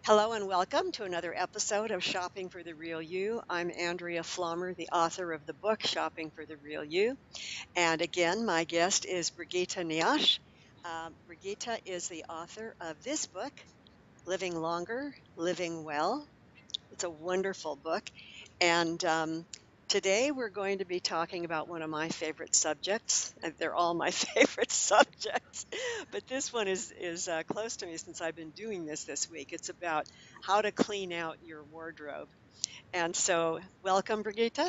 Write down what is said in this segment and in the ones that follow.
Hello and welcome to another episode of Shopping for the Real You. I'm Andrea Pflaumer, the author of the book Shopping for the Real You. And again, my guest is Brigitte Nioche. Brigitte is the author of this book, Living Longer, Living Well. It's a wonderful book. And today we're going to be talking about one of my favorite subjects. They're all my favorite subjects, but this one is close to me since I've been doing this week. It's about how to clean out your wardrobe. And so, welcome, Brigitte.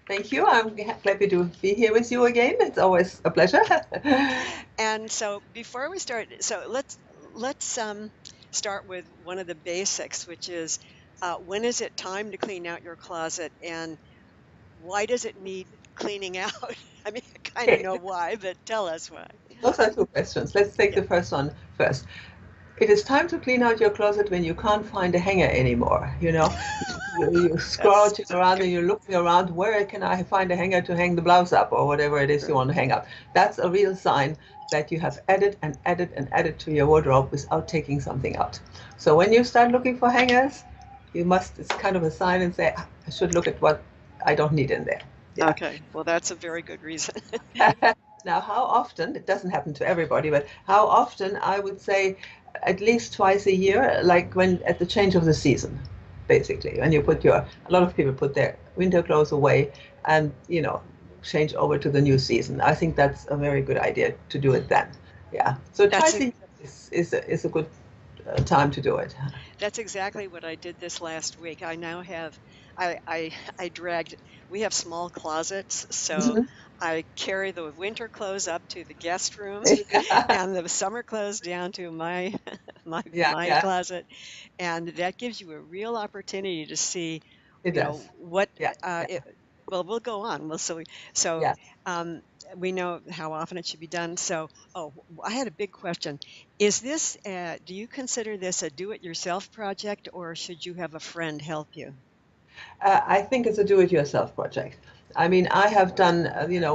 Thank you. I'm happy to be here with you again. It's always a pleasure. And so, before we start, let's start with one of the basics, which is when is it time to clean out your closet, and why does it need cleaning out? I mean, I kind of Okay, know why, but tell us why. those are two questions. Let's take Yeah. the first one first. It is time to clean out your closet when you can't find a hanger anymore. You That's scrounging around and you're looking around, where can I find a hanger to hang the blouse up or whatever it is you true. want to hang up. That's a real sign that you have added and added and added to your wardrobe without taking something out. So when you start looking for hangers, it's kind of a sign and say, I should look at what I don't need in there. Yeah. Okay. Well, that's a very good reason. Now, how often, it doesn't happen to everybody, but how often I would say at least twice a year, like when at the change of the season, basically, when a lot of people put their winter clothes away and, change over to the new season. I think that's a very good idea to do it then. Yeah. So That's twice a, a year is a good time to do it. that's exactly what I did this last week. I now have, I dragged. We have small closets, so Mhm. I carry the winter clothes up to the guest room, and the summer clothes down to my my Yeah, my yeah, closet, and that gives you a real opportunity to see, it does. what Yeah, uh, yeah, it, well, we'll go on. So yeah. um, we know how often it should be done. So, I had a big question. Do you consider this a do-it-yourself project, or should you have a friend help you? I think it's a do-it-yourself project. I mean, I have done,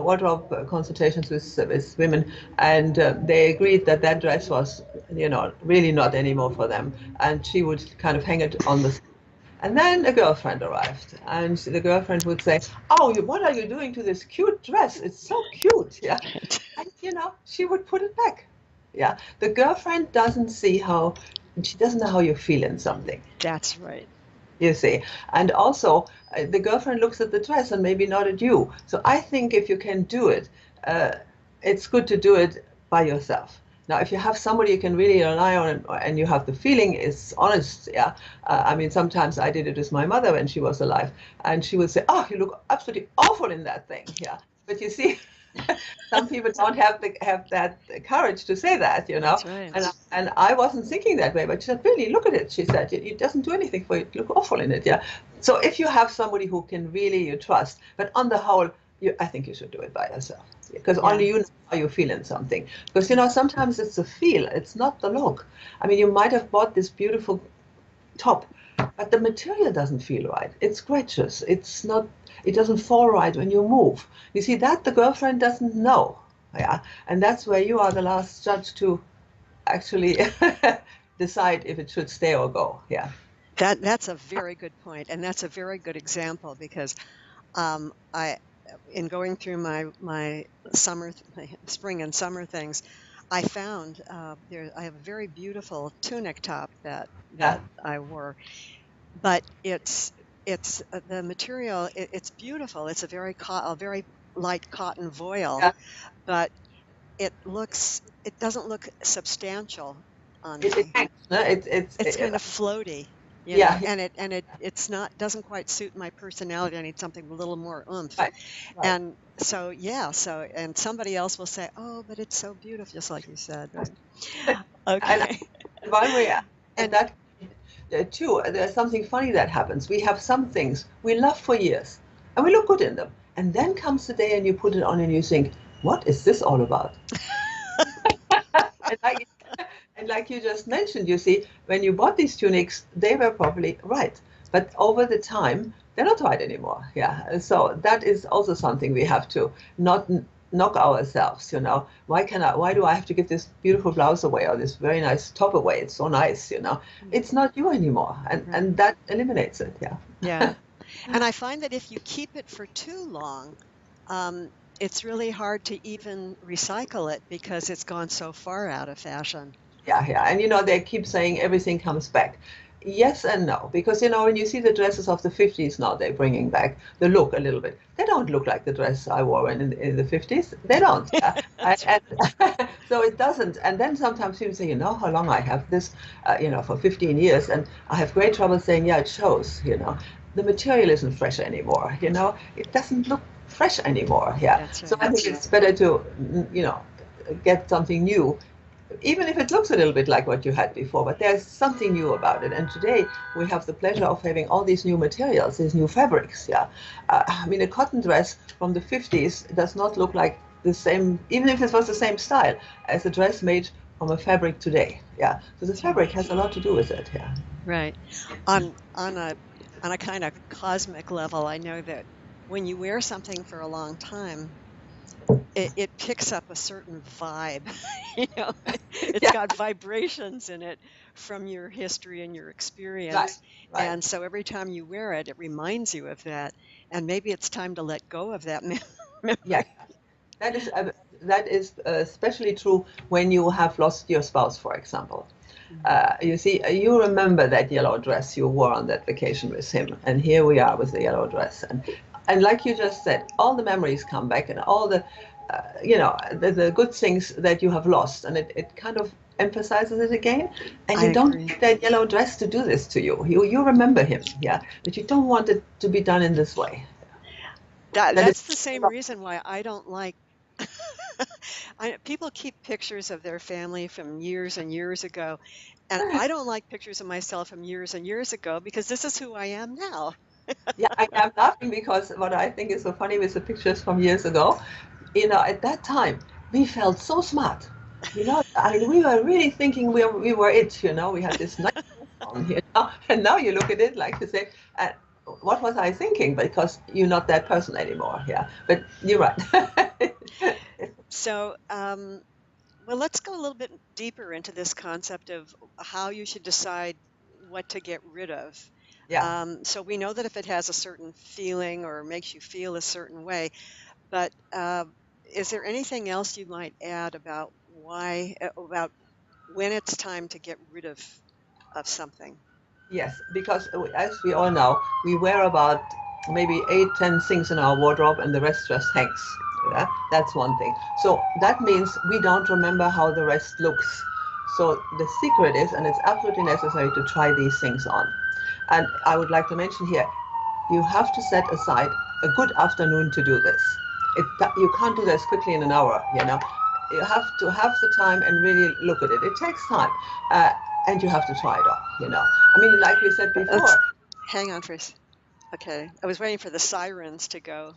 wardrobe consultations with women, and they agreed that that dress was, really not anymore for them, and she would kind of hang it on the. And then a girlfriend arrived, and the girlfriend would say, "Oh, what are you doing to this cute dress? It's so cute, yeah." And she would put it back. Yeah, the girlfriend doesn't see how, she doesn't know how you feel in something. That's right. You see, and also the girlfriend looks at the dress and maybe not at you. So I think if you can do it, uh, it's good to do it by yourself. Now, if you have somebody you can really rely on, and you have the feeling is honest, yeah. I mean, sometimes I did it with my mother when she was alive, and she would say, "Oh, you look absolutely awful in that thing." Yeah, but you see, some people don't have that courage to say that, That's right. and I wasn't thinking that way, but she said, "Really, look at it." She said, "It doesn't do anything for you. You look awful in it." Yeah. So if you have somebody who can really you trust, but on the whole, I think you should do it by yourself, because Yeah. only you know how you feel in something. Because sometimes it's the feel, it's not the look. I mean, you might have bought this beautiful top, but the material doesn't feel right. It scratches. It's not. It doesn't fall right when you move. You see that the girlfriend doesn't know. Yeah, and that's where you are the last judge to actually decide if it should stay or go. Yeah. That's a very good point, and that's a very good example because I, in going through my my spring and summer things, I found I have a very beautiful tunic top Yeah. that I wore, but it's the material. It's beautiful. It's a very light cotton voile, Yeah. but it doesn't look substantial on It me. hangs. No? It's kind of floaty, Yeah. Yeah. it's not doesn't quite suit my personality. I need something with a little more oomph. Right. Right. And so, yeah, and somebody else will say, "Oh, but it's so beautiful," just like you said, right? And Okay. while we are at And that, too, there's something funny that happens. We have some things we love for years, and we look good in them, and then comes the day and you put it on and you think, "What is this all about?" And like you just mentioned, you see, when you bought these tunics, they were probably right, but over the time, they're not right anymore. Yeah, so that is also something we have to not knock ourselves, you know. Why do I have to give this beautiful blouse away or this very nice top away? It's so nice, you know. It's not you anymore. Right. And that eliminates it, yeah. Yeah. And I find that if you keep it for too long, it's really hard to even recycle it because it's gone so far out of fashion. Yeah, yeah. And you know, they keep saying everything comes back. Yes and no, because you know, when you see the dresses of the 50s now, they're bringing back the look a little bit. They don't look like the dress I wore in the 50s. They don't. That's right. And so it doesn't. And then sometimes people say, you know, how long I have this, you know, for 15 years. And I have great trouble saying, yeah, it shows, you know. The material isn't fresh anymore, you know. It doesn't look fresh anymore. Yeah. That's So I right. think it's better to, you know, get something new, even if it looks a little bit like what you had before, but there's something new about it. And today we have the pleasure of having all these new materials, these new fabrics. Yeah, I mean, a cotton dress from the 50s does not look like the same, even if it was the same style, as a dress made from a fabric today. Yeah, so the That's right. fabric has a lot to do with it. Yeah. Right. On a kind of cosmic level, I know that when you wear something for a long time, it picks up a certain vibe. You know, it's Yeah. got vibrations in it from your history and your Right. experience. Right. And so every time you wear it, it reminds you of that. And maybe it's time to let go of that Yeah. memory. That is especially true when you have lost your spouse, for example. Mhm. You see, you remember that yellow dress you wore on that vacation with him, and here we are with the yellow dress, and like you just said, all the memories come back, and all the, you know, the good things that you have lost, and it kind of emphasizes it again. And I you don't agree. want that yellow dress to do this to you. You remember him, yeah, but you don't want it to be done in this way. That is That's the same reason why I don't like people keep pictures of their family from years and years ago, and I don't like pictures of myself from years and years ago because this is who I am now. yeah, I'm laughing because what I think is so funny with the pictures from years ago, you know, at that time we felt so smart. You know, I mean, we were really thinking we were it. You know, we had this nice dress on, you know, and now you look at it like you say, what was I thinking? Because you're not that person anymore. Yeah, but you're right. So, well, let's go a little bit deeper into this concept of how you should decide what to get rid of. Yeah. So we know that if it has a certain feeling or makes you feel a certain way, but is there anything else you might add about about when it's time to get rid of something? Yes, because as we all know, we wear about maybe 8, 10 things in our wardrobe, and the rest just hangs. Yeah, that's one thing. So that means we don't remember how the rest looks. So the secret is, and it's absolutely necessary to try these things on. And I would like to mention here, you have to set aside a good afternoon to do this. You can't do this quickly in an hour, you know. You have to have the time and really look at it. It takes time. Uh, and you have to try it on, you know. I mean, like we said Let's before, hang on for a Okay, I was waiting for the sirens to go.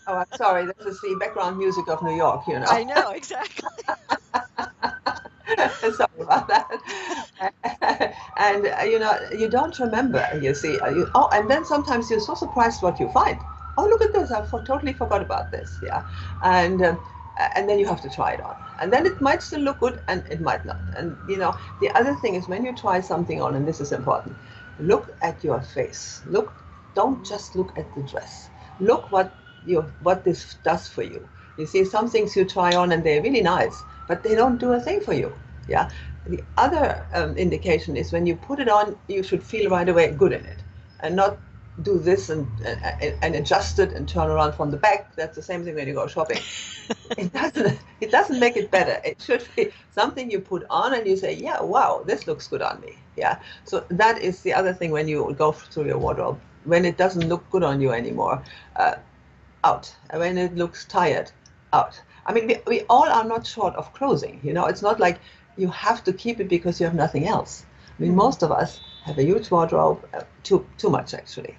oh, I'm sorry, this is the background music of New York, you know. I know, exactly. Sorry about that. And, you know, you don't remember, you see. Oh, and then sometimes you're so surprised what you find. Oh, look at this, totally forgot about this, yeah. And then you have to try it on. And then it might still look good and it might not. And, you know, the other thing is when you try something on, and this is important, look at your face. Don't just look at the dress. Look what this does for you. You see, some things you try on and they're really nice, but they don't do a thing for you. Yeah. The other indication is when you put it on, you should feel right away good in it, and not do this and adjust it and turn around from the back. That's the same thing when you go shopping. It doesn't make it better. It should be something you put on and you say, yeah, wow, this looks good on me. Yeah. So that is the other thing when you go through your wardrobe. When it doesn't look good on you anymore, uh, out. And when it looks tired, out. I mean, we all are not short of clothing. You know, it's not like you have to keep it because you have nothing else. I mean, Mhm, most of us have a huge wardrobe, too much actually.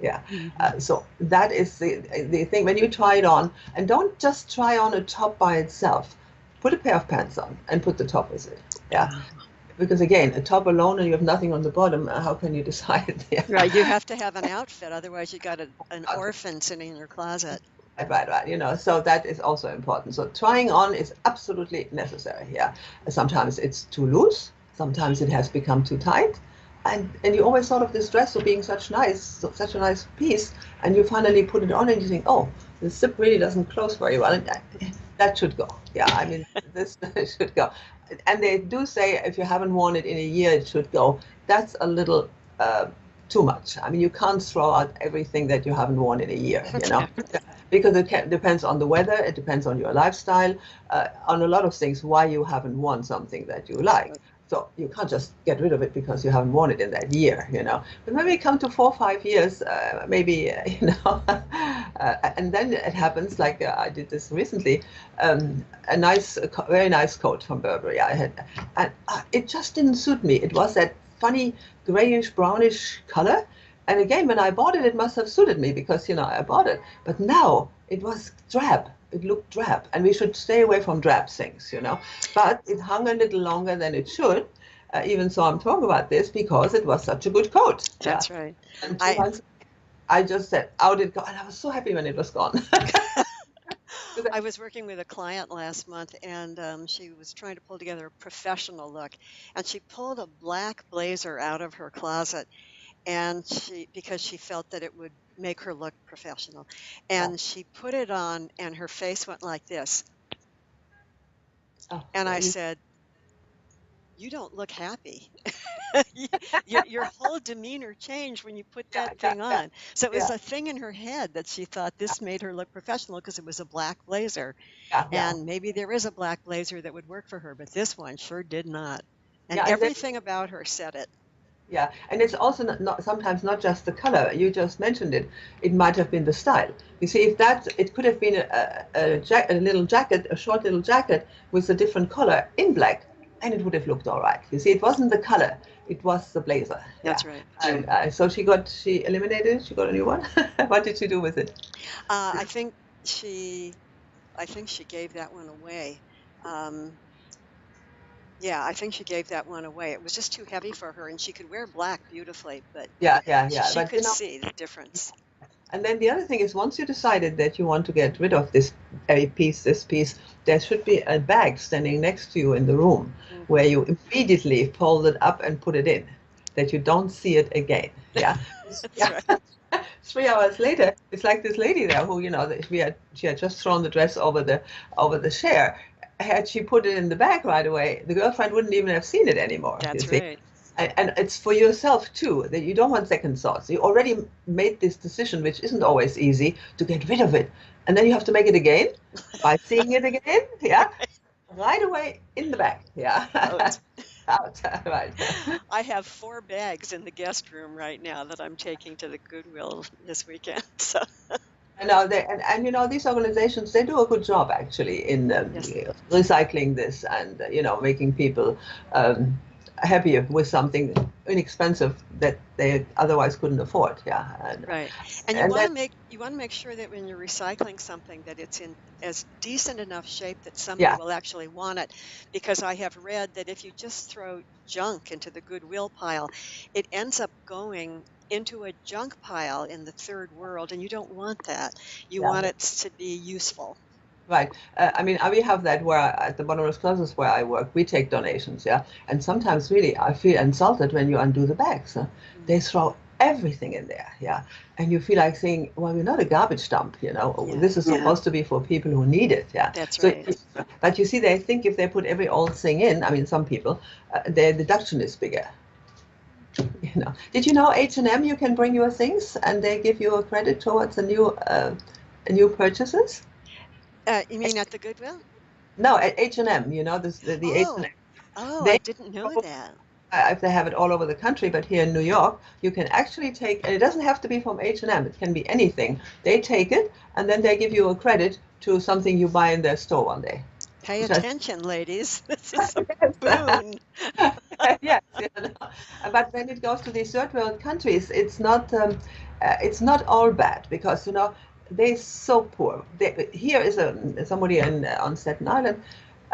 Yeah. mhm. So that is the thing. When you try it on, and don't just try on a top by itself. Put a pair of pants on and put the top with it. Yeah. Oh, Because again, a top alone and you have nothing on the bottom, how can you decide? Yeah. right, you have to have an outfit, otherwise you got an orphan sitting in your closet. Right. So that is also important. So trying on is absolutely necessary. Yeah. Sometimes it's too loose. Sometimes it has become too tight. And you always thought of this dress as being such a nice piece, and you finally put it on and you think, oh, the zip really doesn't close very well, and that should go. Yeah, I mean, this should go. And they do say if you haven't worn it in a year, it should go. That's a little uh, too much. I mean, you can't throw out everything that you haven't worn in a year. Because depends on the weather, it depends on your lifestyle, on a lot of things why you haven't worn something that you like. So you can't just get rid of it because you haven't worn it in that year. But when we come to 4 or 5 years, maybe, and then it happens like I did this recently, very nice coat from Burberry I had, and it just didn't suit me. It was that funny grayish brownish color. And again, when I bought it, it must have suited me because, I bought it. But now it was drab. It looked drab. And we should stay away from drab things. But it hung a little longer than it should. Even so, I'm talking about this because it was such a good coat. That's right. And 2 months, I just said, out it go. And I was so happy when it was gone. I was working with a client last month, and she was trying to pull together a professional look. And she pulled a black blazer out of her closet. And because she felt that it would make her look professional, and she put it on, and her face went like this. And I said, "You don't look happy." Your whole demeanor changed when you put that thing on. So it was a thing in her head that she thought this made her look professional because it was a black blazer. And maybe there is a black blazer that would work for her, but this one sure did not. And everything about her said it. Yeah, and it's also sometimes not just the color. You just mentioned it. It might have been the style. You see, it could have been a little jacket, a short little jacket with a different color in black, and it would have looked all right. You see, it wasn't the color; it was the blazer. That's right. And so she eliminated it. She got a new one. What did she do with it? I think she gave that one away. Yeah, I think she gave that one away. It was just too heavy for her, and she could wear black beautifully, but she could see the difference. And then the other thing is, once you decided that you want to get rid of this piece, there should be a bag standing next to you in the room where you immediately fold it up and put it in, that you don't see it again. Yeah. Right. 3 hours later, it's like this lady there who, she had just thrown the dress over the chair. Had she put it in the bag right away, the girlfriend wouldn't even have seen it anymore. That's right. And it's for yourself too, that you don't want second thoughts. You already made this decision, which isn't always easy, to get rid of it. And then you have to make it again by seeing it again. Yeah. Right away in the bag. Yeah. Out. Right. I have 4 bags in the guest room right now that I'm taking to the Goodwill this weekend. So. These organizations, they do a good job actually in recycling this and making people happier with something inexpensive that they otherwise couldn't afford. Right. And you want to make sure that when you're recycling something that it's in as decent enough shape that somebody will actually want it, because I have read that if you just throw junk into the Goodwill pile, it ends up going into a junk pile in the third world, and you don't want that. You want it to be useful. Right. We have that where at the Bottomless Closets where I work, we take donations, and sometimes really I feel insulted when you undo the bags. They throw everything in there, and you feel like saying, well, we're not a garbage dump, this is supposed to be for people who need it. That's right. But you see, they think if they put every old thing in, some people, their deduction is bigger. Did you know H&M, you can bring your things and they give you a credit towards a new purchases? You mean at the Goodwill? No, at H&M, the H&M. Oh, I didn't know that. If they have it all over the country, but here in New York, you can actually take, and it doesn't have to be from H&M, it can be anything. They take it and then they give you a credit to something you buy in their store one day. Pay attention, ladies. This is a boon. Yes, but when it goes to these third world countries, it's not all bad because they're so poor. Here is somebody on Staten Island,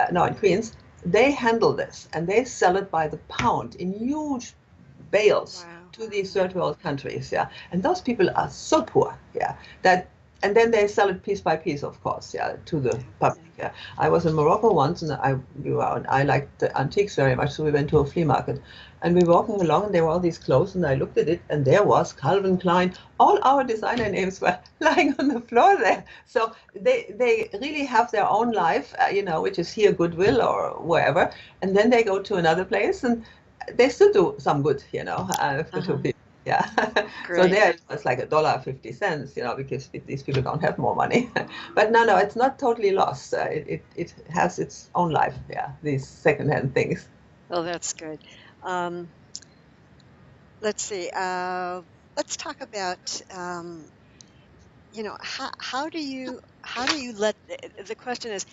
in Queens. They handle this and they sell it by the pound in huge bales to these third world countries. And those people are so poor. That and then they sell it piece by piece, of course, yeah, to the public. Yeah. I was in Morocco once, and I liked the antiques very much, so we went to a flea market, and we were walking along, and there were all these clothes, and I looked at it, and there was Calvin Klein. All our designer names were lying on the floor there. So they really have their own life, which is here Goodwill or wherever, and then they go to another place, and they still do some good, to people. Yeah. So Great. there it was like $1.50, because these people don't have more money. But no, it's not totally lost. It has its own life. Yeah, these secondhand things. Well, that's good. Um, let's see. Let's talk about how do you let the question is,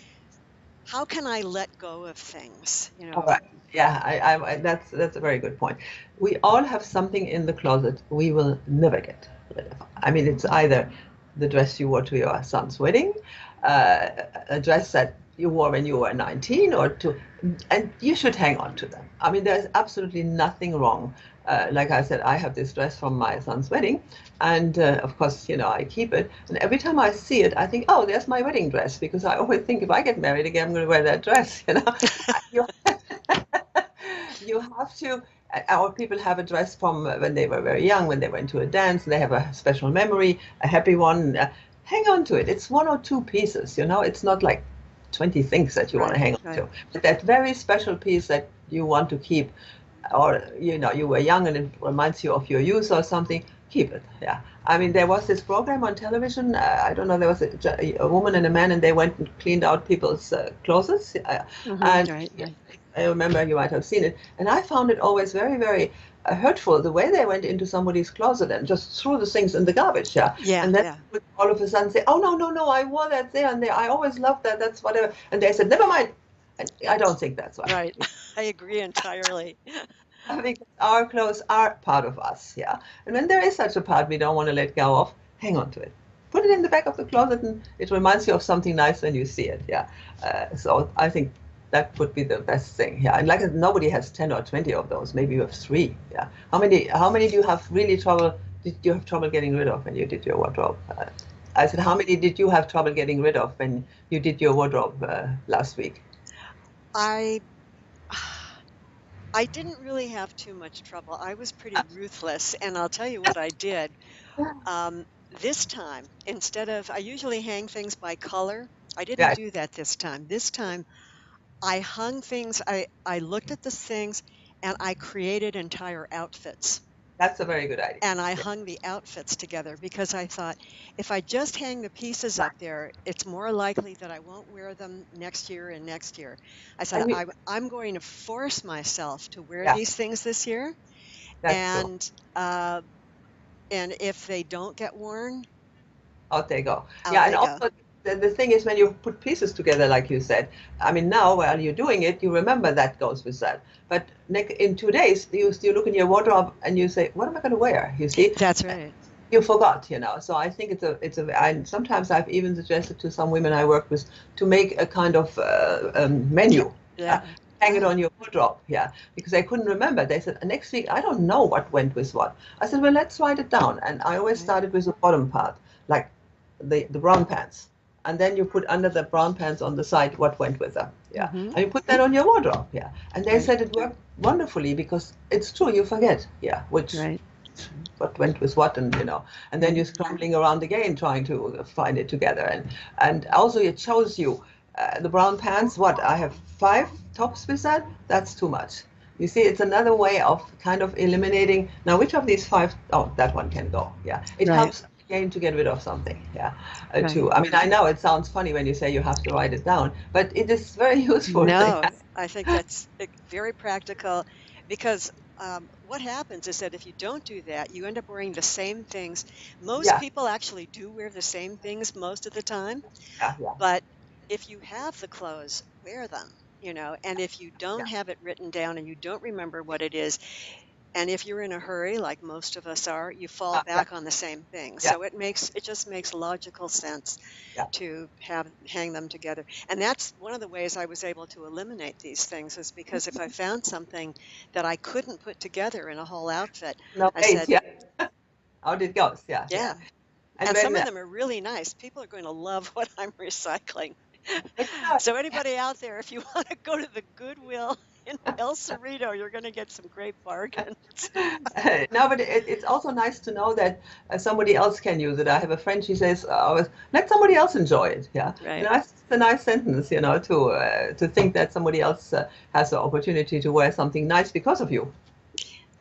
how can I let go of things? All right. Yeah, that's a very good point. We all have something in the closet we will never get rid of. I mean, it's either the dress you wore to your son's wedding, uh, a dress that you wore when you were 19, and you should hang on to them. I mean, there's absolutely nothing wrong. Like I said, I have this dress from my son's wedding, and of course, I keep it. And every time I see it, I think, oh, there's my wedding dress, because I always think if I get married again, I'm going to wear that dress. You you have to, our people have a dress from when they were very young, when they went to a dance, and they have a special memory, a happy one. Hang on to it. It's one or two pieces, it's not like 20 things that you want to Right, hang on right. to. But that very special piece that you want to keep, or, you were young and it reminds you of your youth or something, keep it. Yeah. I mean, there was this program on television. I don't know, there was a woman and a man, and they went and cleaned out people's closets. And Right, right. I remember you might have seen it. And I found it always very, very hurtful the way they went into somebody's closet and just threw the things in the garbage. Yeah. Yeah, And then yeah. would all of a sudden say, oh, no, no, no, I wore that there and there. I always loved that. That's whatever. And they said, never mind. And I don't think that's right. Right. I agree entirely. Because our clothes are part of us. Yeah. And when there is such a part we don't want to let go of, hang on to it. Put it in the back of the closet, and it reminds you of something nice when you see it. Yeah. So I think that would be the best thing. Yeah. And like nobody has 10 or 20 of those. Maybe you have three. Yeah. How many do you have really trouble? Did you have trouble getting rid of when you did your wardrobe? I said, how many did you have trouble getting rid of when you did your wardrobe last week? I I didn't really have too much trouble. I was pretty ruthless, and I'll tell you what I did. This time, instead of, I usually hang things by color. I didn't Yeah, do that this time. This time, I hung things. I looked at the things, and I created entire outfits. that's a very good idea. And I hung the outfits together because I thought, if I just hang the pieces up there, it's more likely that I won't wear them next year and next year. I said, I mean, I'm going to force myself to wear yeah, these things this year, that's true. and uh, and if they don't get worn, Out they go. out Yeah, and they go. also the thing is when you put pieces together, like you said, I mean, now while you're doing it, you remember that goes with that. But in 2 days, you look in your wardrobe and you say, what am I going to wear? You see, That's right. you forgot. So I think and sometimes I've even suggested to some women I work with to make a kind of menu. uh, Yeah. Hang it Yeah. on your wardrobe, yeah, because I couldn't remember. They said, next week, I don't know what went with what. I said, well, let's write it down. And I always Right. started with the bottom part, like the brown pants. And then you put under the brown pants on the side what went with them, yeah. Mm-hmm. And you put that on your wardrobe, yeah. And they Right. said it worked wonderfully because it's true, you forget, yeah, which Right. what went with what, and then Right. you're scrambling around again trying to find it together, and also it shows you the brown pants. What, I have 5 tops with that? That's too much. You see, it's another way of kind of eliminating. Now, which of these 5? Oh, that one can go. Yeah, it Right. helps again to get rid of something. Yeah, Right. too. I mean, I know it sounds funny when you say you have to write it down, but it is very useful. No, I think that's very practical because what happens is that if you don't do that, you end up wearing the same things. Most Yeah, people actually do wear the same things most of the time, yeah, yeah, but if you have the clothes, wear them. And if you don't yeah, have it written down and you don't remember what it is, and if you're in a hurry, like most of us are, you fall yeah, back on the same thing. yeah, So it just makes logical sense yeah. to hang them together. And that's one of the ways I was able to eliminate these things, is because if I found something that I couldn't put together in a whole outfit, No, I wait, said, yeah. Out it goes. Yeah, yeah. yeah, And some of when them are really nice. People are going to love what I'm recycling. So exactly. anybody out there, if you want to go to the Goodwill in El Cerrito, you're going to get some great bargains. No, but it's also nice to know that somebody else can use it. I have a friend. She says, "Let somebody else enjoy it." Yeah, Right. it's a nice sentence, to think that somebody else has the opportunity to wear something nice because of you.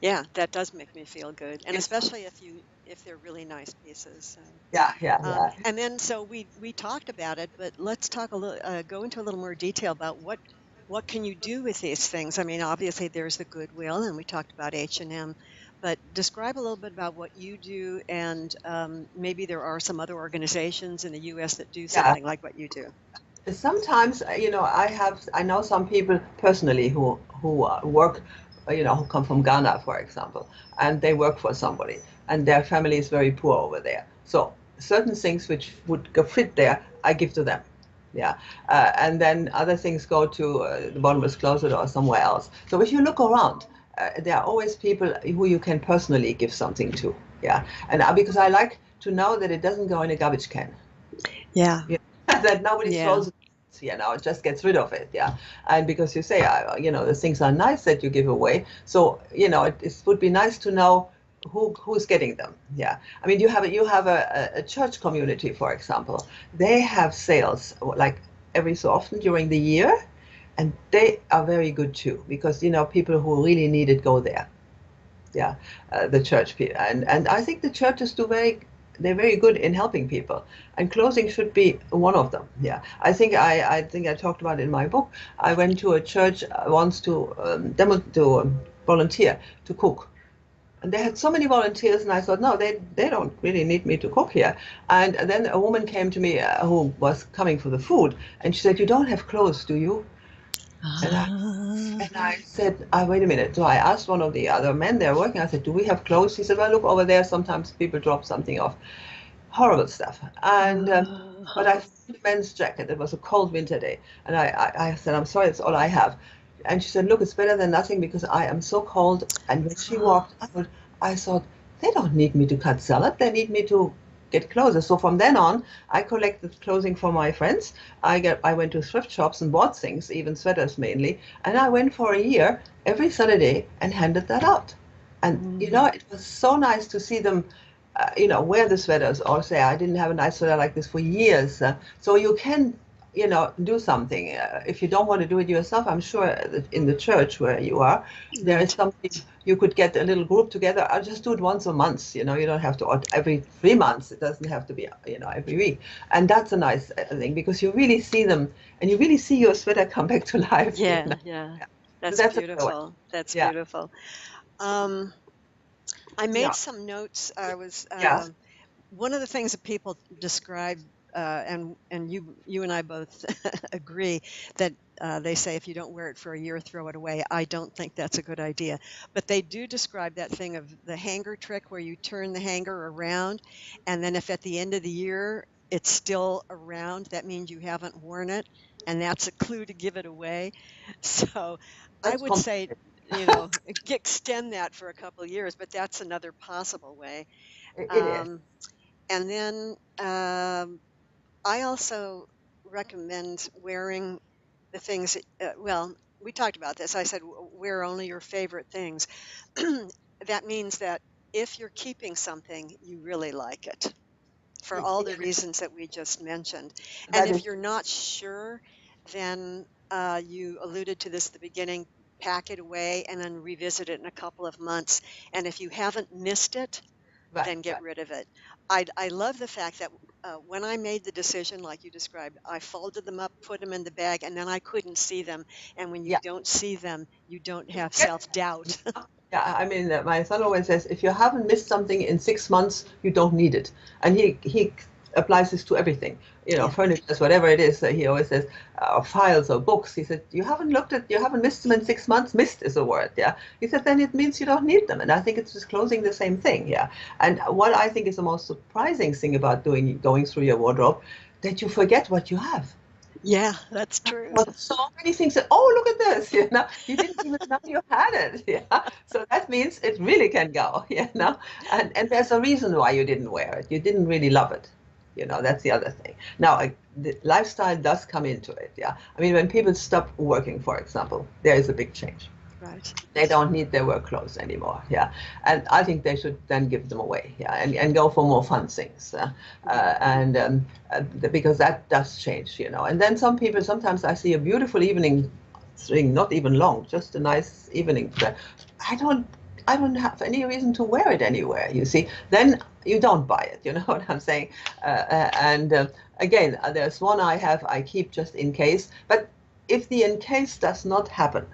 Yeah, that does make me feel good, and It's, especially if they're really nice pieces. So, yeah, yeah, yeah. and then so we talked about it, but let's talk a little, go into a little more detail about what can you do with these things. I mean, obviously there's the Goodwill, and we talked about H&M, but describe a little bit about what you do, and maybe there are some other organizations in the U.S. that do Yeah. something like what you do. Sometimes, I know some people personally who work, who come from Ghana, for example, and they work for somebody, and their family is very poor over there. So certain things which would go fit there, I give to them. Yeah, and then other things go to the bottomless closet or somewhere else. So if you look around, there are always people who you can personally give something to. Yeah, and because I like to know that it doesn't go in a garbage can. Yeah, Yeah. That nobody yeah, throws it, just gets rid of it. Yeah. And because you say, the things are nice that you give away. So, it would be nice to know who's getting them. Yeah. I mean, you have a church community, for example. They have sales like every so often during the year, and they are very good too because, people who really need it go there. Yeah, the church people, and I think the churches they're very good in helping people, and clothing should be one of them. Yeah, I think I talked about it in my book. I went to a church once to volunteer to cook, and they had so many volunteers, and I thought, no, they don't really need me to cook here. And then a woman came to me who was coming for the food, and she said, "You don't have clothes, do you?" And I ah, and I said, wait a minute. So I asked one of the other men there working, I said, do we have clothes? He said, well, look over there. Sometimes people drop something off. Horrible stuff. And but I ah. found a men's jacket. It was a cold winter day. And I said, I'm sorry, it's all I have. And she said, look, it's better than nothing because I am so cold. And when she walked out, I thought, they don't need me to cut salad. They need me to get clothes. So from then on, I collected clothing for my friends. I went to thrift shops and bought things, even sweaters mainly. And I went for a year every Saturday and handed that out. And Mm. it was so nice to see them wear the sweaters or say, I didn't have a nice sweater like this for years. So you can, do something. If you don't want to do it yourself, I'm sure that in the church where you are, there is Right. something you could get a little group together. I'll just do it once a month. You don't have to, or every 3 months. It doesn't have to be, every week. And that's a nice thing because you really see them and you really see your sweater come back to life. Yeah, yeah. Yeah. So That's that's another one. beautiful. That's Yeah. beautiful. Um, I made Yeah. some notes. I was Yeah. one of the things that people describe, and you and I both agree that they say if you don't wear it for a year, throw it away. I don't think that's a good idea, but they do describe that thing of the hanger trick where you turn the hanger around, and then if at the end of the year it's still around, that means you haven't worn it, and that's a clue to give it away. So I That's would say, complicated. extend that for a couple of years, but that's another possible way. It is. Um, and then I also recommend wearing the things. Well, we talked about this. I said wear only your favorite things. That means that if you're keeping something, you really like it for all the reasons that we just mentioned. And That if is you're not sure, then you alluded to this at the beginning. Pack it away and then revisit it in a couple of months. And if you haven't missed it, right, then get right. rid of it. I love the fact that when I made the decision, like you described, I folded them up, put them in the bag, and then I couldn't see them. And when you Yeah. don't see them, you don't You have get, self doubt. yeah, I mean, my son always says, if you haven't missed something in 6 months, you don't need it. And he applies this to everything, Yeah, furniture, whatever it is. He always says, files or books. He said, you haven't missed them in 6 months. Missed is a word. Yeah. He said, then it means you don't need them. And I think it's just closing the same thing. Yeah. And what I think is the most surprising thing about going through your wardrobe, that you forget what you have. Yeah, that's true. But so many things that, oh, look at this, you didn't even know you had it, yeah. So that means it really can go, and there's a reason why you didn't wear it. You didn't really love it, that's the other thing. Now, the lifestyle does come into it, yeah. I mean, when people stop working, for example, there is a big change. Right. They don't need their work clothes anymore, yeah. And I think they should then give them away, yeah, and go for more fun things, and because that does change, And then some people, sometimes I see a beautiful evening ring, not even long, just a nice evening. I don't, I don't have any reason to wear it anywhere. You see, then you don't buy it. You know what I'm saying? And again, there's one I keep just in case. But if the in case does not happen,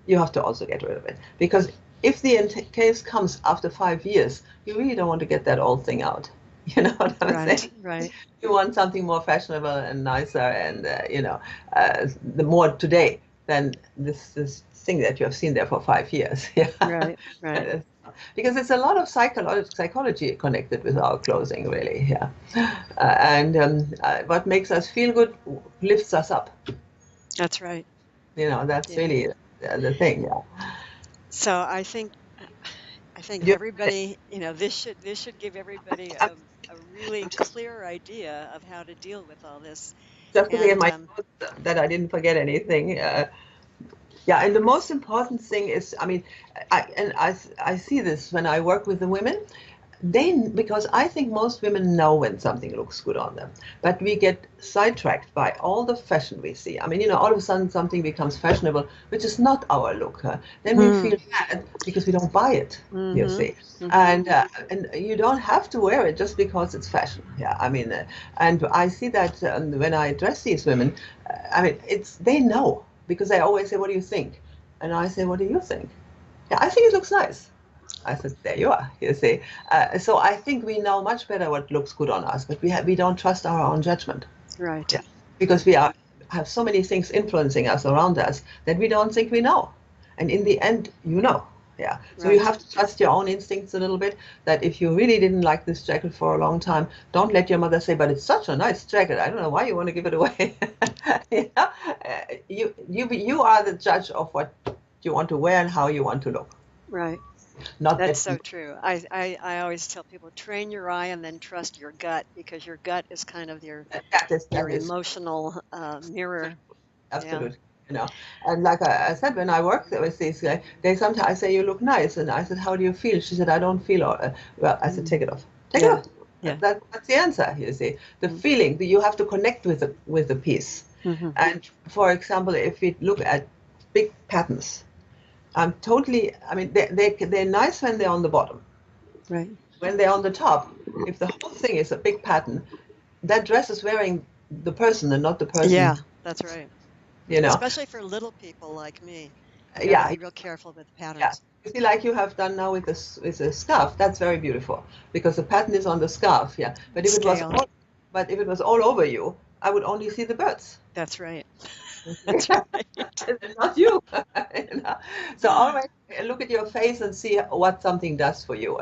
you have to also get rid of it, because if the case comes after 5 years, you really don't want to get that old thing out. You know what I'm Right. saying? Right. You want something more fashionable and nicer, and the more today than this thing that you have seen there for 5 years. Yeah. Right. Right. Because there's a lot of psychology connected with our clothing, really. Yeah. And what makes us feel good lifts us up. That's right. That's Yeah. really the thing. Yeah. So I think You, everybody, this should give everybody I'm a really clear idea of how to deal with all this. just looking at And my notes that I didn't forget anything. Yeah, and the most important thing is, I mean, I see this when I work with the women. Because I think most women know when something looks good on them, but we get sidetracked by all the fashion we see. I mean, all of a sudden something becomes fashionable, which is not our look. Then we mm, feel bad because we don't buy it. You hmm see, hmm and you don't have to wear it just because it's fashion. Yeah, I mean, and I see that when I address these women, I mean, they know, because they always say, "What do you think?" And I say, "What do you think?" Yeah, I think it looks nice. I said, there you are, you see. So I think we know much better what looks good on us, but we don't trust our own judgment. Right. Yeah, because have so many things influencing us around us that we don't think we know. And in the end, Yeah. So you Right. have to trust your own instincts a little bit, that if you really didn't like this jacket for a long time, don't let your mother say, but it's such a nice jacket. I don't know why you want to give it away. Yeah? You are the judge of what you want to wear and how you want to look. Right. Not That's that so true. I always tell people, train your eye and then trust your gut, because your gut is kind of your that is emotional mirror. Yeah. absolute. And like I said, when I work with these guys, they sometimes say, you look nice, and I said, how do you feel? She said, I don't feel well. I said, Mm. take it off. Take it Yeah. off. Yeah. That's the answer. You see, the Mm. feeling that you have to connect with the piece. Hmm And for example, if we look at big patterns, I mean, they're nice when they're on the bottom. Right. When they're on the top, if the whole thing is a big pattern, that dress is wearing the person and not the Yeah, person. that's right. You know, Especially for little people like me. You got to yeah, be real careful with yeah. patterns. You see, like you have done now with this with a scarf, that's very beautiful because the pattern is on the scarf. Yeah, Scale. but if it was all over you, I would only see the birds. That's right. You see? That's right. Not you. You know? So always look at your face and see what something does for you.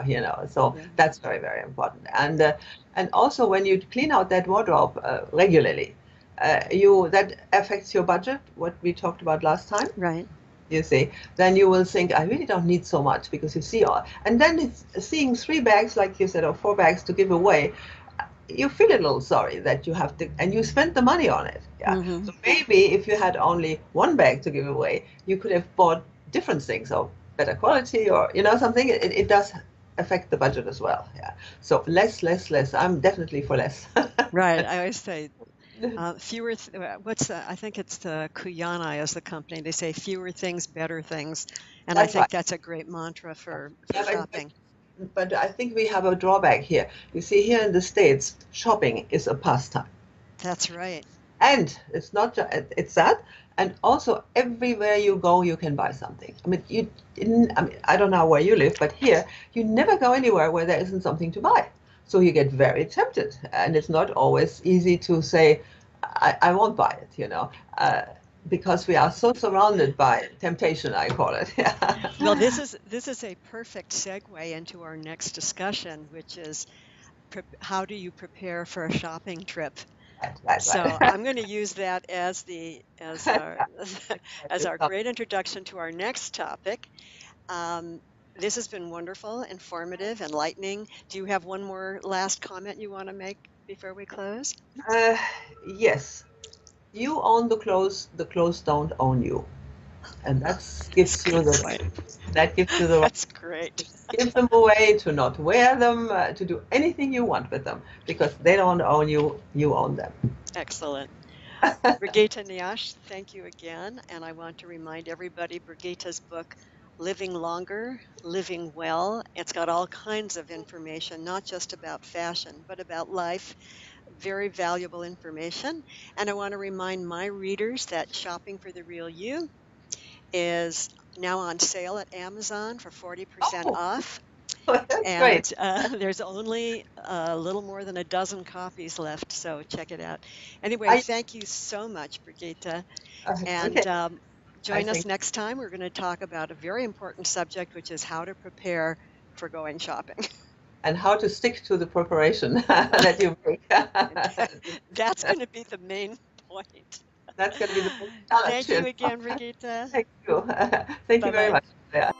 So Yeah. that's very, very important. And also when you clean out that wardrobe regularly, you that affects your budget. What we talked about last time. Right. You see, then you will think, I really don't need so much, because you see all, and then it's seeing 3 bags, like you said, or 4 bags to give away. You feel a little sorry that you have to, and you spent the money on it. Yeah. hmm So maybe if you had only 1 bag to give away, you could have bought different things of better quality, or something. It does affect the budget as well. Yeah. So less, less, less. I'm definitely for less. Right. I always say fewer. What's the, I think it's the Kuyana is the company. They say fewer things, better things, and I That's right. think that's a great mantra for Yeah, shopping. but I think we have a drawback here. You see, here in the States, shopping is a pastime. That's right. And it's not just, it's that. And also, everywhere you go, you can buy something. I mean, I mean, I don't know where you live, but here, you never go anywhere where there isn't something to buy. So you get very tempted. And it's not always easy to say, I won't buy it, because we are so surrounded by temptation, I call it. Yeah. Well, this is a perfect segue into our next discussion, which is how do you prepare for a shopping trip? So Right. I'm going to use that as the as our as our great introduction to our next topic. Um, this has been wonderful, informative, enlightening. Do you have one more last comment you want to make before we close? Uh, yes, you own the clothes don't own you. And That's a gives you good the point. that gives you the right That's great. to give them away, to not wear them, to do anything you want with them, because they don't own you, you own them. Excellent. Brigitte Nioche, thank you again. And I want to remind everybody Brigitte's book, Living Longer, Living Well. It's got all kinds of information, not just about fashion, but about life. Very valuable information. And I want to remind my readers that Shopping for the Real You is now on sale at Amazon for 40% Oh, off. that's great. And there's only a little more than a dozen copies left, so check it out. Anyway, I thank you so much, Brigitte. okay. And I join us think next time. We're going to talk about a very important subject, which is how to prepare for going shopping. and how to stick to the preparation that you make. That's going to be the main point. That's going to be the big challenge. Thank you again, Brigitte. Thank you. Thank you Bye very bye. much. Yeah.